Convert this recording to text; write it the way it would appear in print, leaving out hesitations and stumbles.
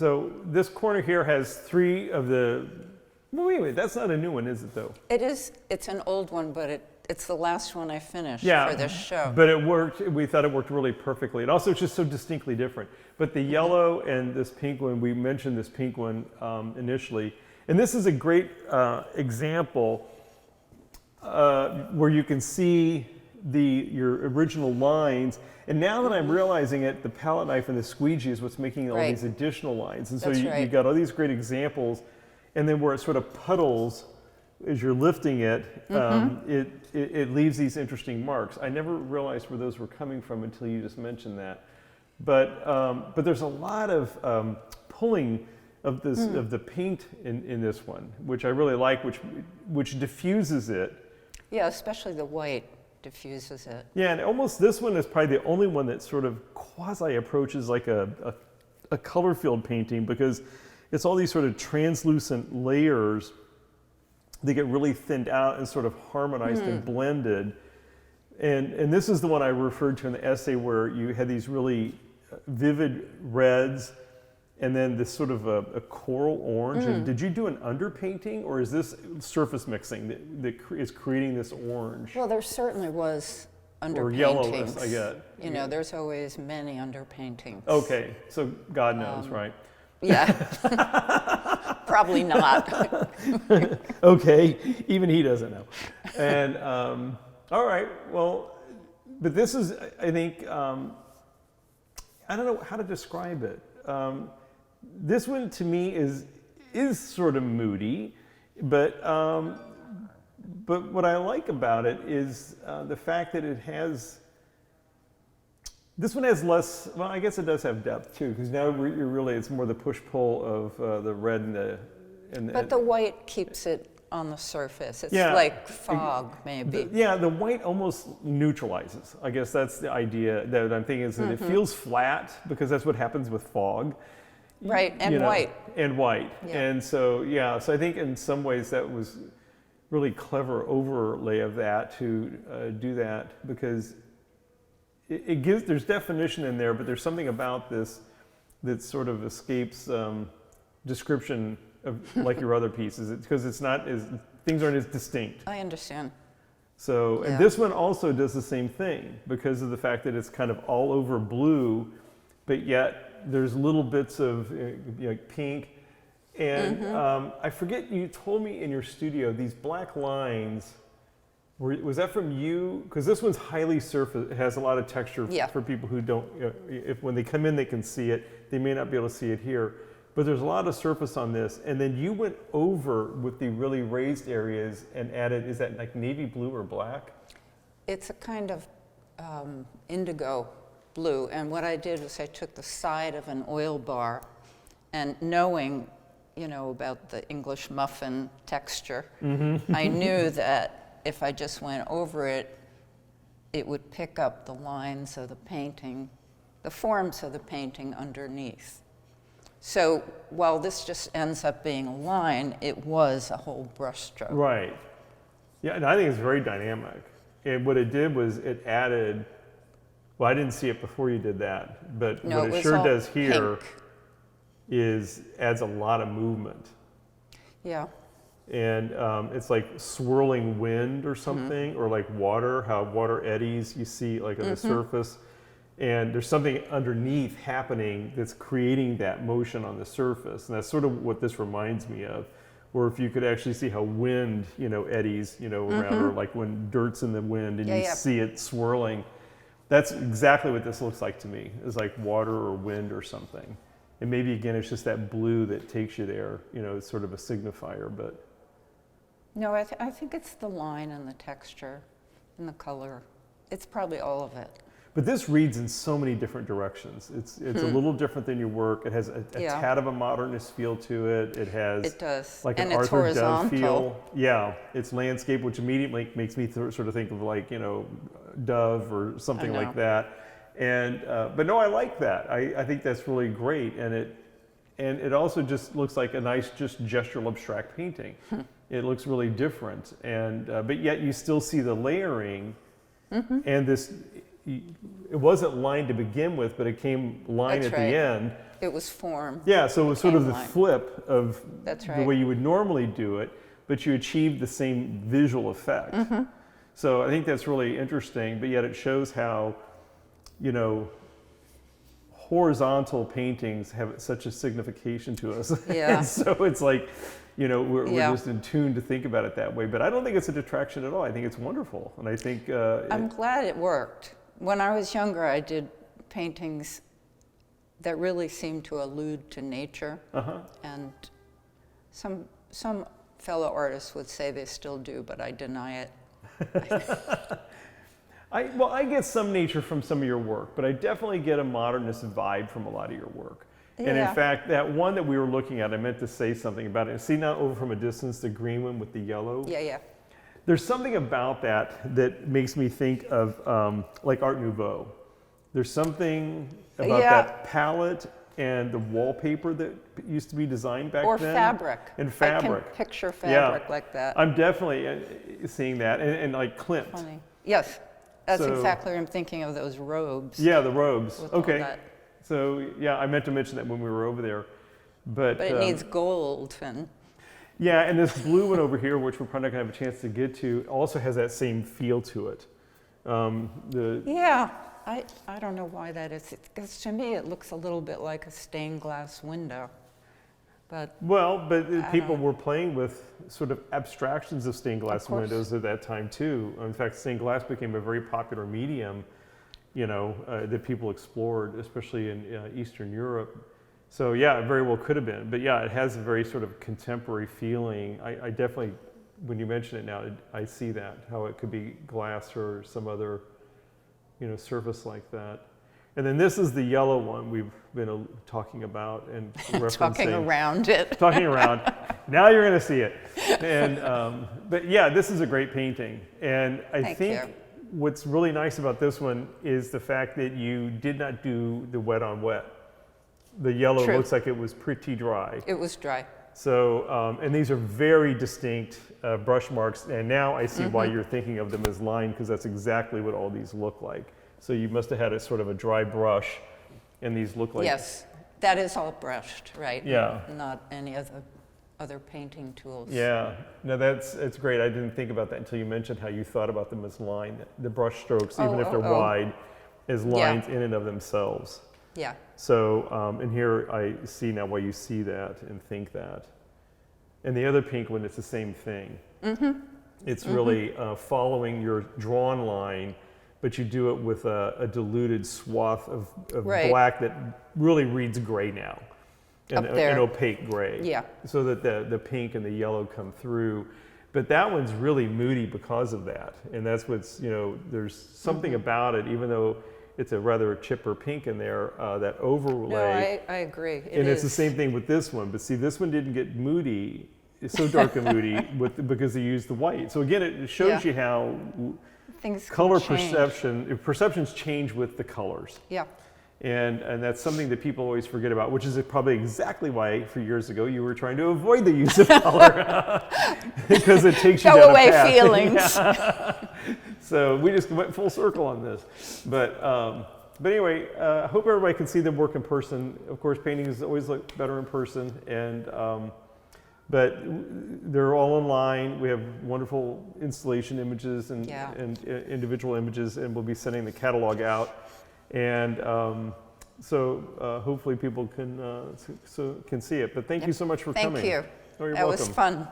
So this corner here has 3 of the, well, wait a minute, that's not a new one, is it though? It is, it's an old one, but it's the last one I finished for this show. But it worked, we thought it worked really perfectly. And also it's just so distinctly different. But the yellow and this pink one, we mentioned this pink one initially. And this is a great example where you can see your original lines. And now that I'm realizing it, the palette knife and the squeegee is what's making all these additional lines. And so you got all these great examples. And then where it sort of puddles as you're lifting it, it leaves these interesting marks. I never realized where those were coming from until you just mentioned that. But there's a lot of pulling of this of the paint in this one, which I really like, which diffuses it. Yeah, especially the white diffuses it. Yeah, and almost this one is probably the only one that sort of quasi approaches like a color field painting, because it's all these sort of translucent layers that get really thinned out and sort of harmonized and blended. And this is the one I referred to in the essay where you had these really vivid reds and then this sort of a coral orange. And did you do an underpainting, or is this surface mixing that is creating this orange? Well, there certainly was underpaintings. Or yellowness, I get. You know, there's always many underpaintings. Okay, so God knows, right? Yeah, probably not. Okay, even he doesn't know. And all right, well, but this is, I think, I don't know how to describe it. This one to me is sort of moody, but what I like about it is the fact that it has. This one has less, well, I guess it does have depth too, because now you're really, it's more the push-pull of the red and the... But the white keeps it on the surface. It's like fog, maybe. The white almost neutralizes. I guess that's the idea that I'm thinking, is that it feels flat, because that's what happens with fog. Right, and white. And white. Yeah. And so, so I think in some ways that was really clever overlay of that to do that, because it gives, there's definition in there, but there's something about this that sort of escapes description of like your other pieces, because it's not as, things aren't as distinct. I understand. So, and this one also does the same thing, because of the fact that it's kind of all over blue, but yet there's little bits of pink. And I forget, you told me in your studio, these black lines, was that from you? Because this one's highly surface, it has a lot of texture for people who don't, if when they come in they can see it, they may not be able to see it here. But there's a lot of surface on this, and then you went over with the really raised areas and added, is that like navy blue or black? It's a kind of indigo blue, and what I did was I took the side of an oil bar, and knowing, about the English muffin texture, I knew that if I just went over it, it would pick up the lines of the painting, the forms of the painting underneath. So while this just ends up being a line, it was a whole brushstroke. Right. Yeah, and I think it's very dynamic. And what it did was it added, well, I didn't see it before you did that, but what it sure does here is adds a lot of movement. Yeah. And it's like swirling wind or something, or like water, how water eddies you see like on the surface. And there's something underneath happening that's creating that motion on the surface. And that's sort of what this reminds me of. Or if you could actually see how wind, eddies, around, or like when dirt's in the wind and you see it swirling. That's exactly what this looks like to me. It's like water or wind or something. And maybe again, it's just that blue that takes you there. It's sort of a signifier, but. No, I think it's the line and the texture and the color. It's probably all of it. But this reads in so many different directions. It's a little different than your work. It has a tad of a modernist feel to it. It has like an Arthur Dove feel. Yeah, it's landscape, which immediately makes me sort of think of like, Dove or something like that. And but no, I like that. I think that's really great, and it also just looks like a nice, just gestural abstract painting. It looks really different, and but yet you still see the layering and this it wasn't line to begin with, but it came line That's at right. the end. It was form. Yeah, so it was sort of the line. flip of That's the right. way you would normally do it, but you achieved the same visual effect. So I think that's really interesting, but yet it shows how, you know, horizontal paintings have such a signification to us. Yeah. And so it's like, you know, we're Yeah. just in tune to think about it that way. But I don't think it's a detraction at all. I think it's wonderful. And I think... I'm glad it worked. When I was younger, I did paintings that really seemed to allude to nature. And some fellow artists would say they still do, but I deny it. I get some nature from some of your work, but I definitely get a modernist vibe from a lot of your work. And Yeah. in fact, that one that we were looking at, I meant to say something about it. See now over from a distance, the green one with the yellow? Yeah. There's something about that makes me think of like Art Nouveau. There's something about Yeah. that palette and the wallpaper that used to be designed back Or then. fabric. And fabric. I can picture fabric like that. I'm definitely seeing that. And like Klimt. Funny. Yes, that's So- exactly what I'm thinking of, those robes. Yeah, the robes. With all Okay. that. So yeah, I meant to mention that when we were over there. But But it needs gold and yeah, and this blue one over here, which we're probably not going to have a chance to get to, also has that same feel to it. yeah, I don't know why that is. Because to me, it looks a little bit like a stained glass window. But People were playing with sort of abstractions of stained glass course. windows at that time too. In fact, stained glass became a very popular medium, you know, that people explored, especially in Eastern Europe. So yeah, it very well could have been. But yeah, it has a very sort of contemporary feeling. I definitely, when you mention it now, I see that, how it could be glass or some other, you know, surface like that. And then this is the yellow one we've been talking about and referencing. talking around it. Talking around. Now you're going to see it. And but yeah, this is a great painting. And I Thank think you. what's really nice about this one is the fact that you did not do the wet on wet. The yellow True. looks like it was pretty dry. It was dry. So, and these are very distinct brush marks. And now I see why you're thinking of them as line, because that's exactly what all these look like. So you must have had a sort of a dry brush, and these look like... Yes, that is all brushed, right? Yeah. Not any other painting tools. Yeah, no, it's great. I didn't think about that until you mentioned how you thought about them as line, the brush strokes, even if they're wide, as lines in and of themselves. Yeah. So, and here I see now why you see that and think that. And the other pink one, it's the same thing. It's really following your drawn line, but you do it with a diluted swath of black that really reads gray now. Up there. An opaque gray. Yeah. So that the pink and the yellow come through. But that one's really moody because of that. And that's what's, you know, there's something about it, even though it's a rather chipper pink in there, that overlay. No, I agree. It's the same thing with this one. But see, this one didn't get moody, it's so dark and moody because they used the white. So again, it shows you how things can color change. perceptions change with the colors. Yeah. And that's something that people always forget about, which is probably exactly why, for years ago, you were trying to avoid the use of color. Because it takes you down Go away a path. feelings. Yeah. So we just went full circle on this. But anyway, I hope everybody can see them work in person. Of course, paintings always look better in person. But they're all online. We have wonderful installation images and individual images, and we'll be sending the catalog out. And so hopefully people can see it. But thank you so much for coming. Thank you. Oh, you're that welcome. was fun.